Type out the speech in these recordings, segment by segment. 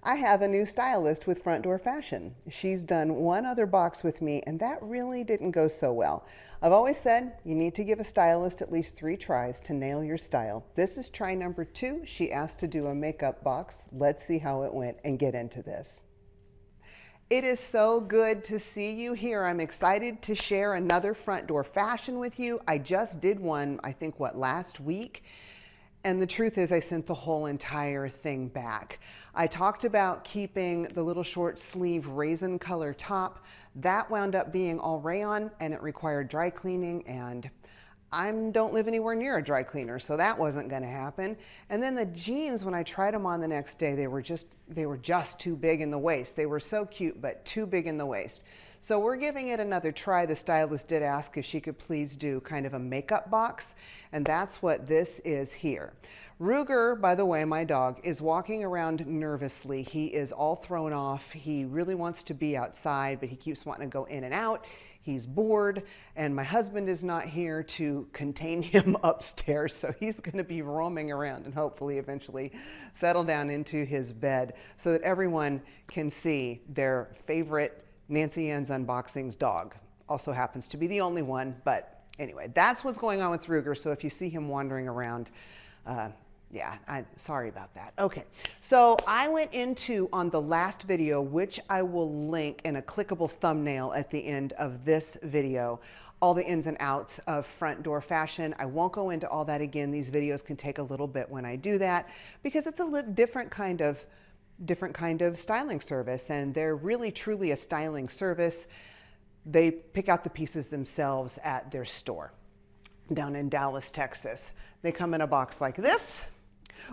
I have a new stylist with Front Door Fashion. She's done one other box with me, and that really didn't go so well. I've always said you need to give a stylist at least 3 tries to nail your style. This is try number 2. She asked to do a makeup box. Let's see how it went and get into this. It is so good to see you here. I'm excited to share another Front Door Fashion with you. I just did one, I think, last week? And the truth is I sent the whole entire thing back. I talked about keeping the little short sleeve raisin color top. That wound up being all rayon and it required dry cleaning, and I don't live anywhere near a dry cleaner, so that wasn't going to happen. And then the jeans, when I tried them on the next day, they were just too big in the waist. They were so cute, but too big in the waist. So we're giving it another try. The stylist did ask if she could please do kind of a makeup box, and that's what this is here. Ruger, by the way, my dog, is walking around nervously. He is all thrown off. He really wants to be outside, but he keeps wanting to go in and out. He's bored, and my husband is not here to contain him upstairs, so he's going to be roaming around and hopefully eventually settle down into his bed so that everyone can see their favorite Nancy Ann's Unboxings dog. Also happens to be the only one, but anyway, that's what's going on with Ruger. So if you see him wandering around, yeah, I'm sorry about that. Okay, so I went into on the last video, which I will link in a clickable thumbnail at the end of this video, all the ins and outs of Front Door Fashion. I won't go into all that again. These videos can take a little bit when I do that because it's a little different kind of styling service, and they're really truly a styling service. They pick out the pieces themselves at their store down in Dallas, Texas. They come in a box like this,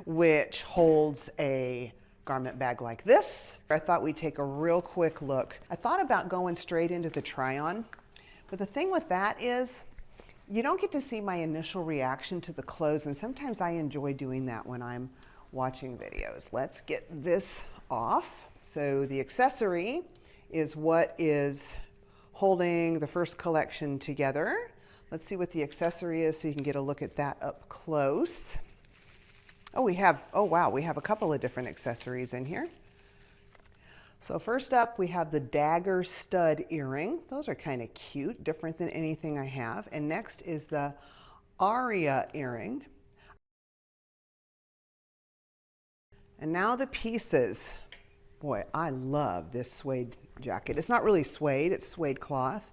which holds a garment bag like this. I thought we'd take a real quick look. I thought about going straight into the try-on, but the thing with that is you don't get to see my initial reaction to the clothes, and sometimes I enjoy doing that when I'm watching videos. Let's get this off. So the accessory is what is holding the first collection together. Let's see what the accessory is so you can get a look at that up close. Oh, wow, we have a couple of different accessories in here. So first up, we have the dagger stud earring. Those are kind of cute, different than anything I have. And next is the aria earring. And now the pieces. Boy, I love this suede jacket. It's not really suede, it's suede cloth,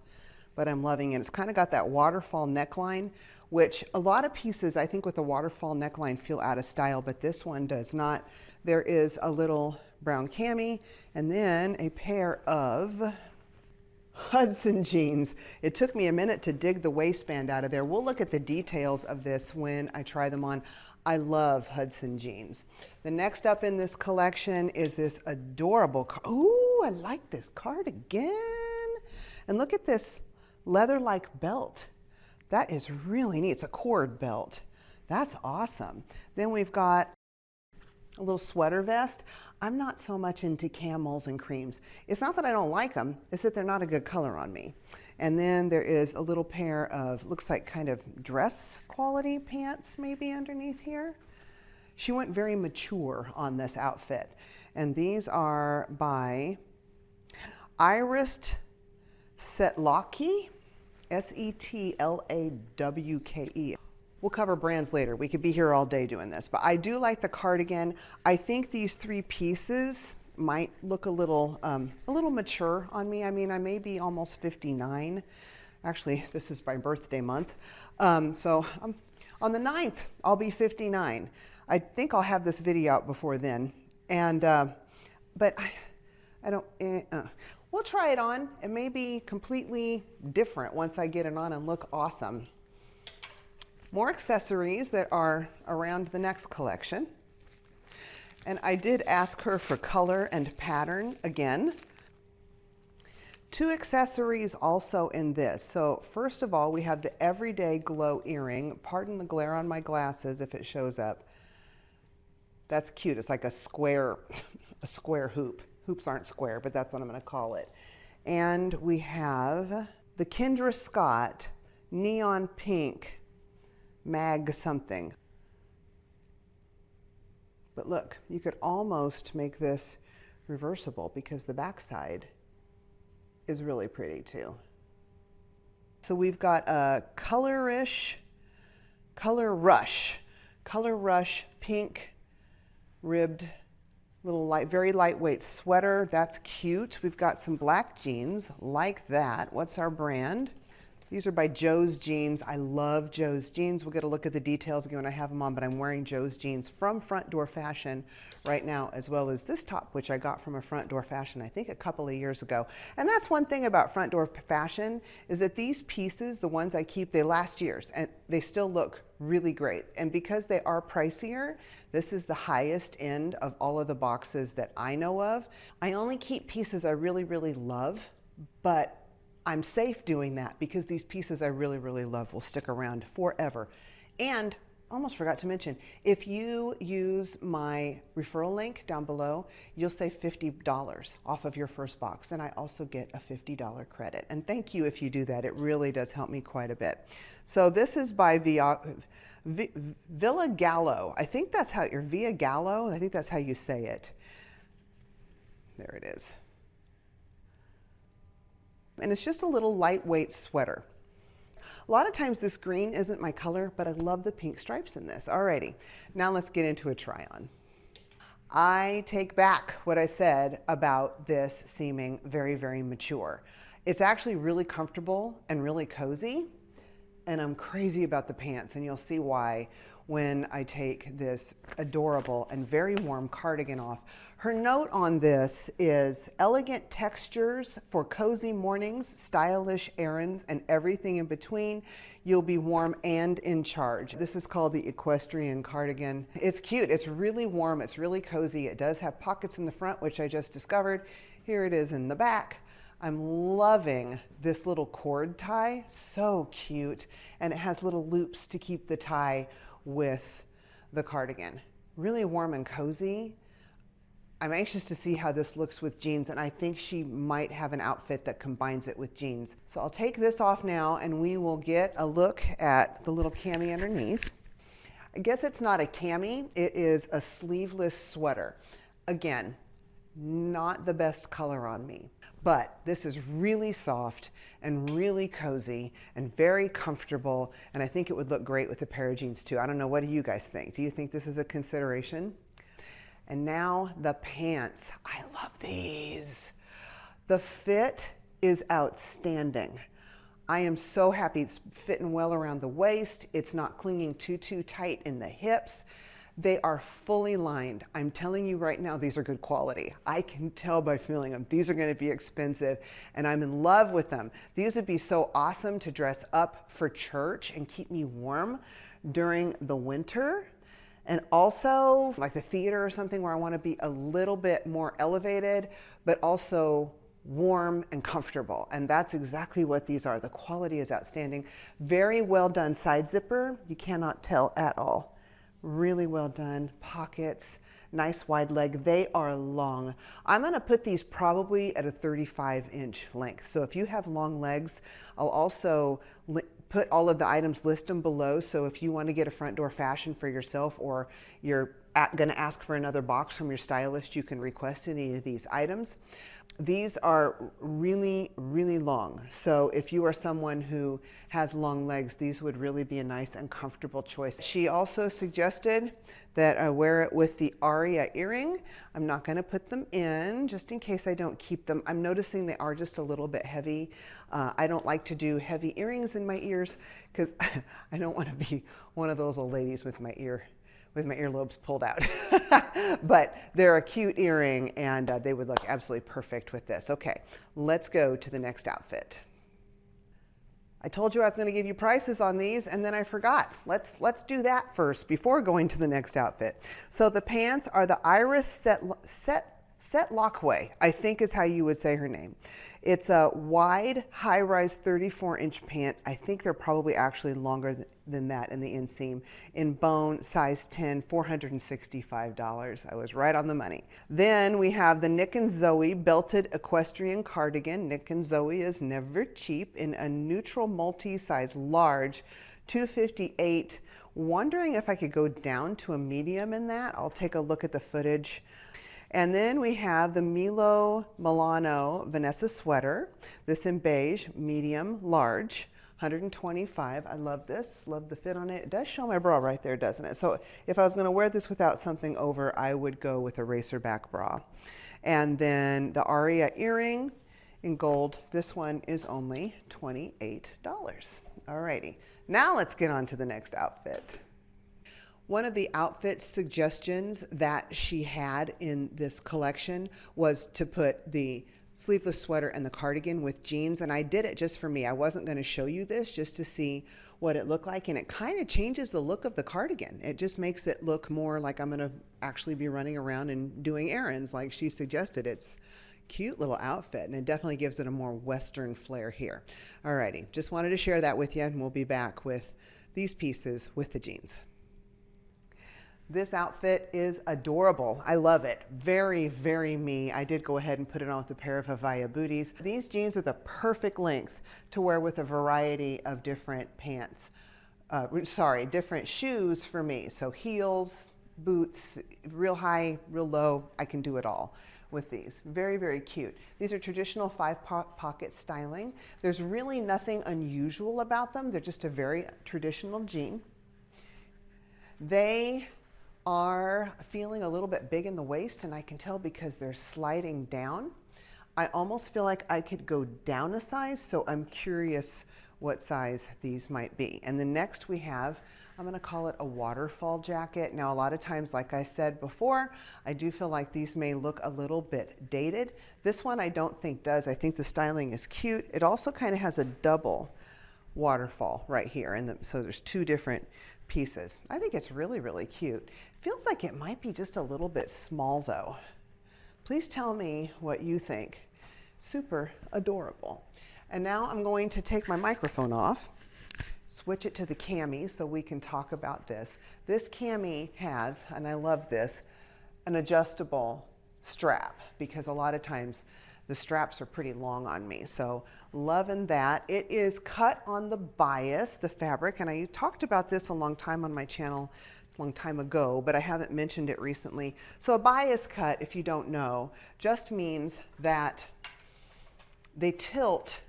but I'm loving it. It's kind of got that waterfall neckline, which a lot of pieces, I think with a waterfall neckline feel out of style, but this one does not. There is a little brown cami and then a pair of Hudson jeans. It took me a minute to dig the waistband out of there. We'll look at the details of this when I try them on. I love Hudson jeans. The next up in this collection is this adorable, ooh, I like this cardigan. And look at this leather-like belt. That is really neat. It's a cord belt. That's awesome. Then we've got a little sweater vest. I'm not so much into camels and creams. It's not that I don't like them, it's that they're not a good color on me. And then there is a little pair of, looks like kind of dress quality pants maybe underneath here. She went very mature on this outfit. And these are by Setlawke, Setlawke. We'll cover brands later. We could be here all day doing this, but I do like the cardigan. I think these 3 pieces might look a little mature on me. I mean, I may be almost 59. Actually, this is my birthday month. So on the 9th, I'll be 59. I think I'll have this video out before then. And, but I don't, we'll try it on. It may be completely different once I get it on and look awesome. More accessories that are around the next collection. And I did ask her for color and pattern again. 2 accessories also in this. So first of all, we have the Everyday Glow earring. Pardon the glare on my glasses if it shows up. That's cute. It's like a square hoop. Hoops aren't square, but that's what I'm going to call it. And we have the Kendra Scott neon pink mag something. But look, you could almost make this reversible because the backside is really pretty too. So we've got a color rush pink ribbed little very lightweight sweater. That's cute. We've got some black jeans like that. What's our brand? These are by Joe's Jeans. I love Joe's Jeans. We'll get a look at the details again when I have them on, but I'm wearing Joe's Jeans from FrontDoorFashion right now, as well as this top, which I got from a FrontDoorFashion, I think a couple of years ago. And that's one thing about FrontDoorFashion is that these pieces, the ones I keep, they last years and they still look really great. And because they are pricier, this is the highest end of all of the boxes that I know of. I only keep pieces I really, really love, but I'm safe doing that because these pieces I really, really love will stick around forever. And almost forgot to mention, if you use my referral link down below, you'll save $50 off of your first box. And I also get a $50 credit. And thank you if you do that. It really does help me quite a bit. So this is by Villa Gallo. I think that's how, or Via Gallo. I think that's how you say it. There it is. And it's just a little lightweight sweater. A lot of times this green isn't my color, but I love the pink stripes in this. Alrighty, now let's get into a try on. I take back what I said about this seeming very, very mature. It's actually really comfortable and really cozy, and I'm crazy about the pants, and you'll see why when I take this adorable and very warm cardigan off. Her note on this is elegant textures for cozy mornings, stylish errands, and everything in between. You'll be warm and in charge. This is called the Equestrian cardigan. It's cute, it's really warm, it's really cozy. It does have pockets in the front, which I just discovered. Here it is in the back. I'm loving this little cord tie, so cute. And it has little loops to keep the tie with the cardigan. Really warm and cozy. I'm anxious to see how this looks with jeans, and I think she might have an outfit that combines it with jeans. So I'll take this off now and we will get a look at the little cami underneath. I guess it's not a cami, it is a sleeveless sweater. Again, not the best color on me, but this is really soft and really cozy and very comfortable, and I think it would look great with a pair of jeans too. I don't know, what do you guys think? Do you think this is a consideration? And now the pants. I love these. The fit is outstanding. I am so happy. It's fitting well around the waist. It's not clinging too tight in the hips. They are fully lined. I'm telling you right now, these are good quality. I can tell by feeling them. These are going to be expensive, and I'm in love with them. These would be so awesome to dress up for church and keep me warm during the winter. And also like the theater or something where I want to be a little bit more elevated, but also warm and comfortable. And that's exactly what these are. The quality is outstanding. Very well done side zipper. You cannot tell at all. Really well done. Pockets, nice wide leg. They are long. I'm going to put these probably at a 35-inch length. So if you have long legs, I'll also put all of the items, list them below. So if you want to get a FrontDoorFashion for yourself, or you're going to ask for another box from your stylist, you can request any of these items. These are really, really long. So if you are someone who has long legs, these would really be a nice and comfortable choice. She also suggested that I wear it with the Aria earring. I'm not going to put them in just in case I don't keep them. I'm noticing they are just a little bit heavy. I don't like to do heavy earrings in my ears because I don't want to be one of those old ladies with my earlobes pulled out. But they're a cute earring, and they would look absolutely perfect with this. Okay, let's go to the next outfit. I told you I was going to give you prices on these, and then I forgot. Let's do that first before going to the next outfit. So the pants are the Iris Setlawke, I think is how you would say her name. It's a wide, high-rise 34-inch pant. I think they're probably actually longer than that in the inseam. In bone, size 10, $465. I was right on the money. Then we have the Nick and Zoe belted equestrian cardigan. Nick and Zoe is never cheap, in a neutral multi-size large, $258. Wondering if I could go down to a medium in that. I'll take a look at the footage. And then we have the Milo Milano Vanessa sweater. This in beige, medium, large, 125. I love this, love the fit on it. It does show my bra right there, doesn't it? So if I was gonna wear this without something over, I would go with a racerback bra. And then the Aria earring in gold. This one is only $28. Alrighty, now let's get on to the next outfit. One of the outfit suggestions that she had in this collection was to put the sleeveless sweater and the cardigan with jeans, and I did it just for me. I wasn't going to show you this, just to see what it looked like, and it kind of changes the look of the cardigan. It just makes it look more like I'm going to actually be running around and doing errands like she suggested. It's cute little outfit, and it definitely gives it a more Western flair here. Alrighty, just wanted to share that with you, and we'll be back with these pieces with the jeans. This outfit is adorable. I love it. Very, very me. I did go ahead and put it on with a pair of Avaya booties. These jeans are the perfect length to wear with a variety of different pants. Different shoes for me. So heels, boots, real high, real low. I can do it all with these. Very, very cute. These are traditional 5-pocket styling. There's really nothing unusual about them. They're just a very traditional jean. They are feeling a little bit big in the waist, and I can tell because they're sliding down. I almost feel like I could go down a size, so I'm curious what size these might be. And then next we have, I'm gonna call it a waterfall jacket. Now a lot of times, like I said before, I do feel like these may look a little bit dated. This one I don't think does. I think the styling is cute. It also kind of has a double waterfall right here, and so there's two different pieces. I think it's really, really cute. Feels like it might be just a little bit small though. Please tell me what you think. Super adorable. And now I'm going to take my microphone off, switch it to the cami so we can talk about this. This cami has, and I love this, an adjustable strap, because a lot of times the straps are pretty long on me, so loving that. It is cut on the bias, the fabric, and I talked about this a long time on my channel, a long time ago, but I haven't mentioned it recently. So a bias cut, if you don't know, just means that they tilt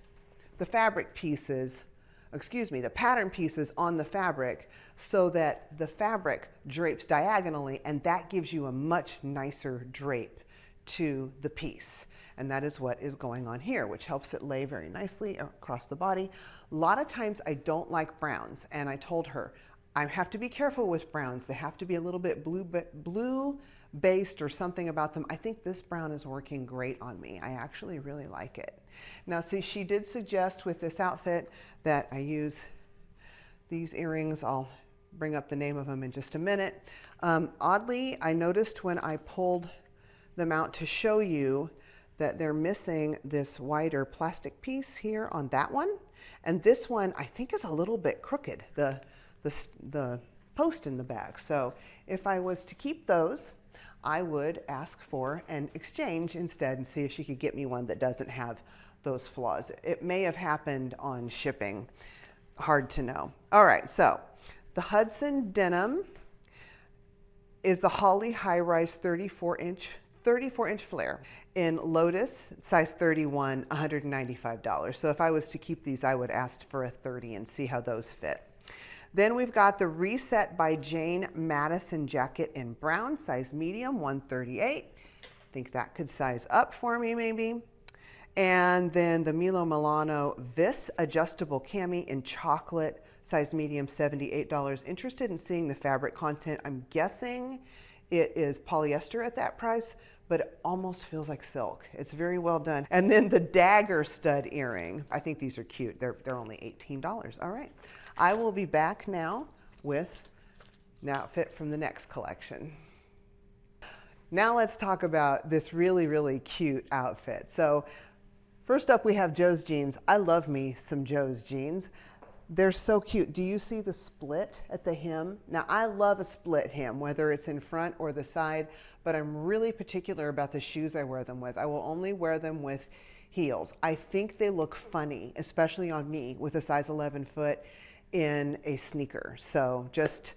the fabric pieces, the pattern pieces on the fabric so that the fabric drapes diagonally, and that gives you a much nicer drape to the piece. And that is what is going on here, which helps it lay very nicely across the body. A lot of times I don't like browns, and I told her I have to be careful with browns. They have to be a little bit blue based or something about them. I think this brown is working great on me. I actually really like it. Now see, she did suggest with this outfit that I use these earrings. I'll bring up the name of them in just a minute. Oddly, I noticed when I pulled them out to show you that they're missing this wider plastic piece here on that one. And this one I think is a little bit crooked, the post in the bag. So if I was to keep those, I would ask for an exchange instead and see if she could get me one that doesn't have those flaws. It may have happened on shipping, hard to know. All right, so the Hudson denim is the Holly high-rise 34-inch flare in Lotus, size 31, $195. So if I was to keep these, I would ask for a 30 and see how those fit. Then we've got the Reset by Jane Madison jacket in brown, size medium, 138. I think that could size up for me maybe. And then the Milo Milano Vis adjustable cami in chocolate, size medium, $78. Interested in seeing the fabric content. I'm guessing it is polyester at that price, but it almost feels like silk. It's very well done. And then the dagger stud earring. I think these are cute. They're only $18. All right. I will be back now with an outfit from the next collection. Now let's talk about this really, really cute outfit. So first up we have Joe's jeans. I love me some Joe's jeans. They're so cute. Do you see the split at the hem? Now I love a split hem, whether it's in front or the side, but I'm really particular about the shoes I wear them with. I will only wear them with heels. I think they look funny, especially on me with a size 11 foot in a sneaker. So just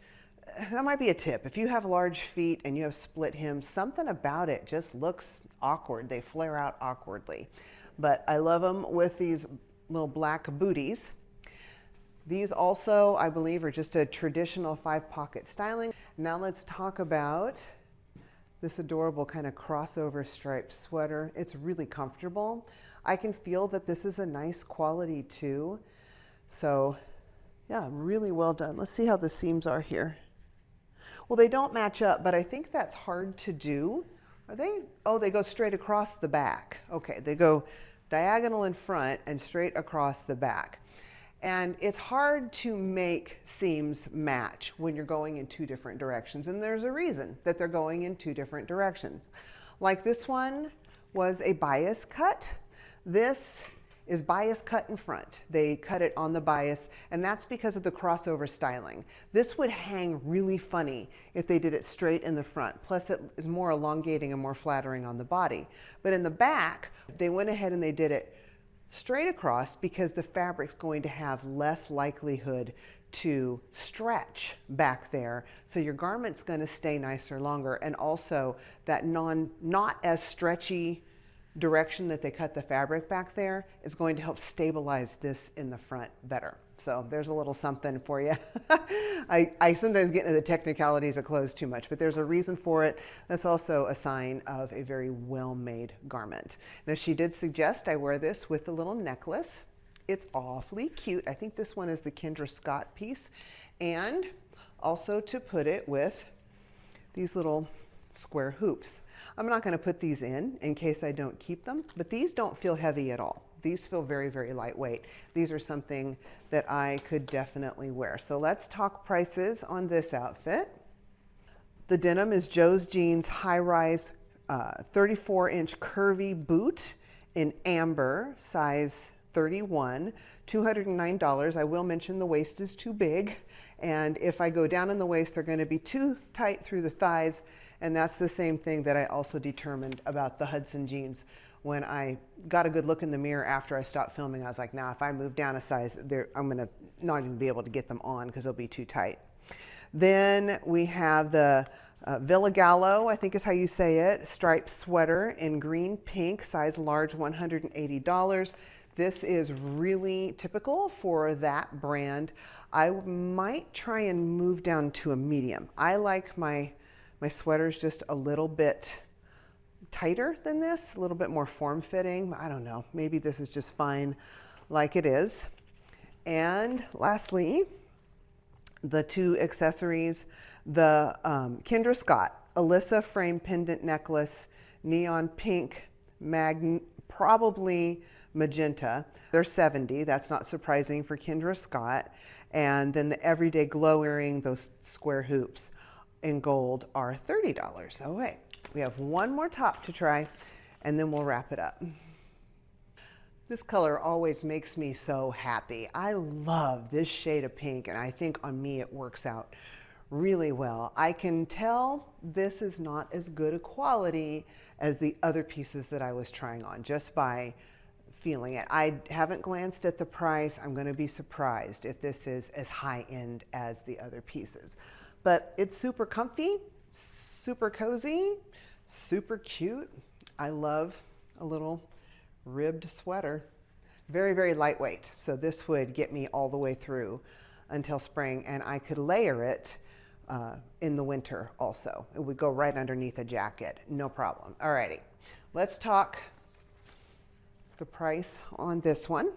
that might be a tip. If you have large feet and you have split hems, something about it just looks awkward. They flare out awkwardly. But I love them with these little black booties. These also, I believe, are just a traditional 5-pocket styling. Now let's talk about this adorable kind of crossover striped sweater. It's really comfortable. I can feel that this is a nice quality too. So yeah, really well done. Let's see how the seams are here. Well, they don't match up, but I think that's hard to do. Are they? Oh, they go straight across the back. Okay, they go diagonal in front and straight across the back. And it's hard to make seams match when you're going in 2 different directions. And there's a reason that they're going in 2 different directions. Like this one was a bias cut. This is bias cut in front. They cut it on the bias, and that's because of the crossover styling. This would hang really funny if they did it straight in the front. Plus it is more elongating and more flattering on the body. But in the back, they went ahead and they did it straight across because the fabric's going to have less likelihood to stretch back there. So your garment's going to stay nicer longer, and also that not as stretchy direction that they cut the fabric back there is going to help stabilize this in the front better. So there's a little something for you. I sometimes get into the technicalities of clothes too much, but there's a reason for it. That's also a sign of a very well-made garment. Now, she did suggest I wear this with a little necklace. It's awfully cute. I think this one is the Kendra Scott piece. And also to put it with these little square hoops. I'm not going to put these in case I don't keep them, but these don't feel heavy at all. These feel very, very lightweight. These are something that I could definitely wear. So let's talk prices on this outfit. The denim is Joe's Jeans high-rise 34-inch curvy boot in amber, size 31, $209. I will mention the waist is too big, and if I go down in the waist, they're going to be too tight through the thighs, and that's the same thing that I also determined about the Hudson jeans. When I got a good look in the mirror after I stopped filming, I was like, nah, if I move down a size, I'm going to not even be able to get them on because they'll be too tight. Then we have the Villa Gallo, I think is how you say it, striped sweater in green pink, size large, $180. This is really typical for that brand. I might try and move down to a medium. I like my sweaters just a little bit tighter than this, a little bit more form-fitting. I don't know, maybe this is just fine like it is. And lastly, the 2 accessories, the Kendra Scott Alyssa frame pendant necklace, neon pink, probably magenta. They're $70. That's not surprising for Kendra Scott. And then the everyday glow earring, those square hoops in gold, are $30. Oh wait, we have one more top to try, and then we'll wrap it up. This color always makes me so happy. I love this shade of pink, and I think on me it works out really well. I can tell this is not as good a quality as the other pieces that I was trying on just by feeling it. I haven't glanced at the price. I'm going to be surprised if this is as high-end as the other pieces. But it's super comfy, super cozy, super cute. I love a little ribbed sweater. Very, very lightweight. So this would get me all the way through until spring, and I could layer it in the winter also. It would go right underneath a jacket, no problem. Alrighty, let's talk the price on this one.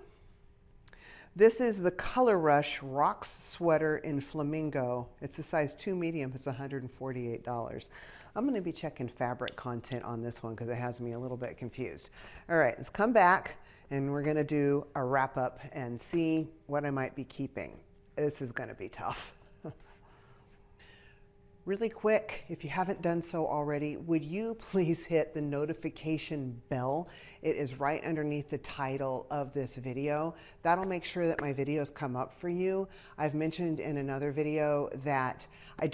This is the Color Rush Rocks sweater in flamingo. It's a size 2 medium. It's $148. I'm going to be checking fabric content on this one because it has me a little bit confused. All right, let's come back and we're going to do a wrap up and see what I might be keeping. This is going to be tough. Really quick, if you haven't done so already, would you please hit the notification bell? It is right underneath the title of this video. That'll make sure that my videos come up for you. I've mentioned in another video that I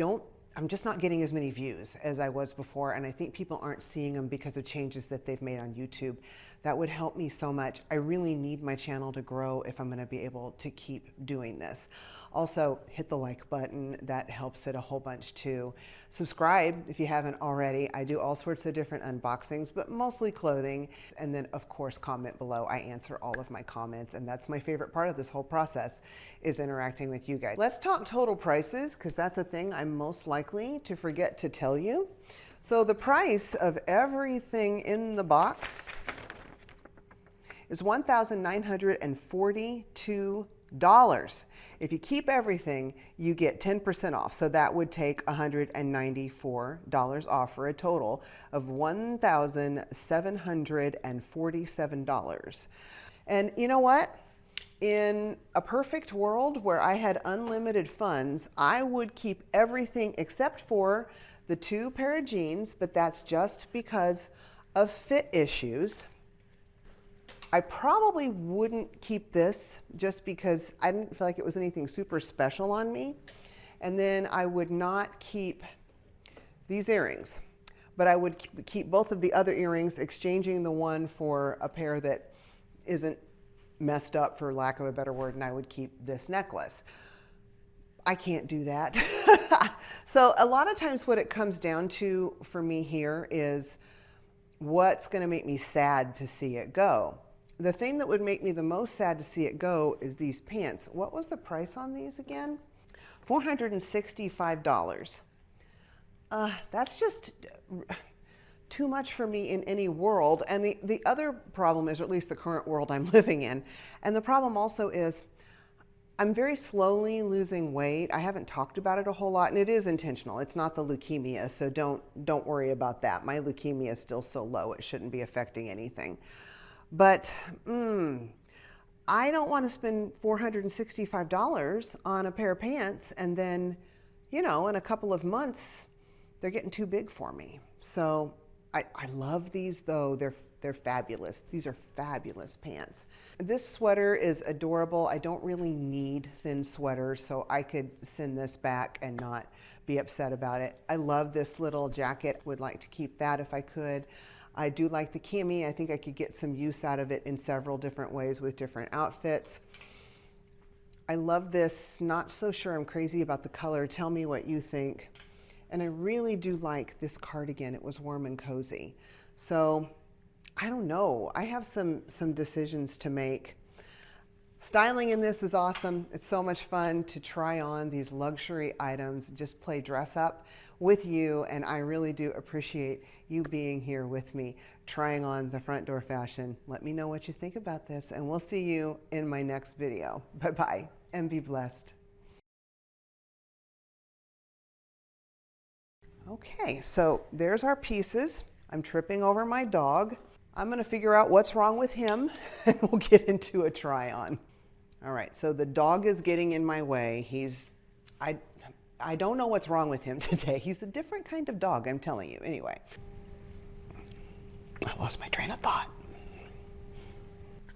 I'm just not getting as many views as I was before, and I think people aren't seeing them because of changes that they've made on YouTube. That would help me so much. I really need my channel to grow if I'm going to be able to keep doing this. Also, hit the like button. That helps it a whole bunch too. Subscribe if you haven't already. I do all sorts of different unboxings, but mostly clothing. And then, of course, comment below. I answer all of my comments, and that's my favorite part of this whole process, is interacting with you guys. Let's talk total prices, because that's a thing I'm most likely to forget to tell you. So the price of everything in the box is $1,942. If you keep everything, you get 10% off. So that would take $194 off for a total of $1,747. And you know what? In a perfect world where I had unlimited funds, I would keep everything except for the 2 pair of jeans, but that's just because of fit issues. I probably wouldn't keep this just because I didn't feel like it was anything super special on me. And then I would not keep these earrings, but I would keep both of the other earrings, exchanging the one for a pair that isn't messed up, for lack of a better word, and I would keep this necklace. I can't do that. So a lot of times what it comes down to for me here is what's going to make me sad to see it go. The thing that would make me the most sad to see it go is these pants. What was the price on these again? $465. That's just too much for me in any world. And the other problem is, or at least the current world I'm living in, and the problem also is I'm very slowly losing weight. I haven't talked about it a whole lot, and it is intentional. It's not the leukemia, so don't worry about that. My leukemia is still so low, it shouldn't be affecting anything. But I don't want to spend $465 on a pair of pants, and then, you know, in a couple of months, they're getting too big for me. So I love these though. They're fabulous. These are fabulous pants. This sweater is adorable. I don't really need thin sweaters, so I could send this back and not be upset about it. I love this little jacket. Would like to keep that if I could. I do like the cami. I think I could get some use out of it in several different ways with different outfits. I love this. Not so sure I'm crazy about the color. Tell me what you think. And I really do like this cardigan. It was warm and cozy. So I don't know. I have some decisions to make. Styling in this is awesome. It's so much fun to try on these luxury items, just play dress up with you, and I really do appreciate you being here with me, trying on the Front Door Fashion. Let me know what you think about this, and we'll see you in my next video. Bye-bye, and be blessed. Okay, so there's our pieces. I'm tripping over my dog. I'm gonna figure out what's wrong with him, and we'll get into a try on. All right, so the dog is getting in my way. I don't know what's wrong with him today. He's a different kind of dog, I'm telling you. Anyway, I lost my train of thought.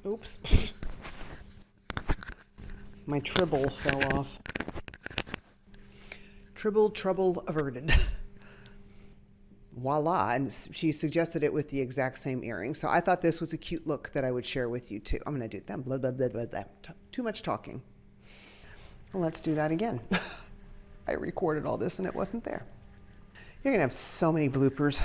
Oops. My tribble fell off. Tribble trouble averted. Voila, and she suggested it with the exact same earring. So I thought this was a cute look that I would share with you too. I'm gonna do that, blah, blah, blah, blah, blah. Too much talking. Well, let's do that again. I recorded all this and it wasn't there. You're gonna have so many bloopers.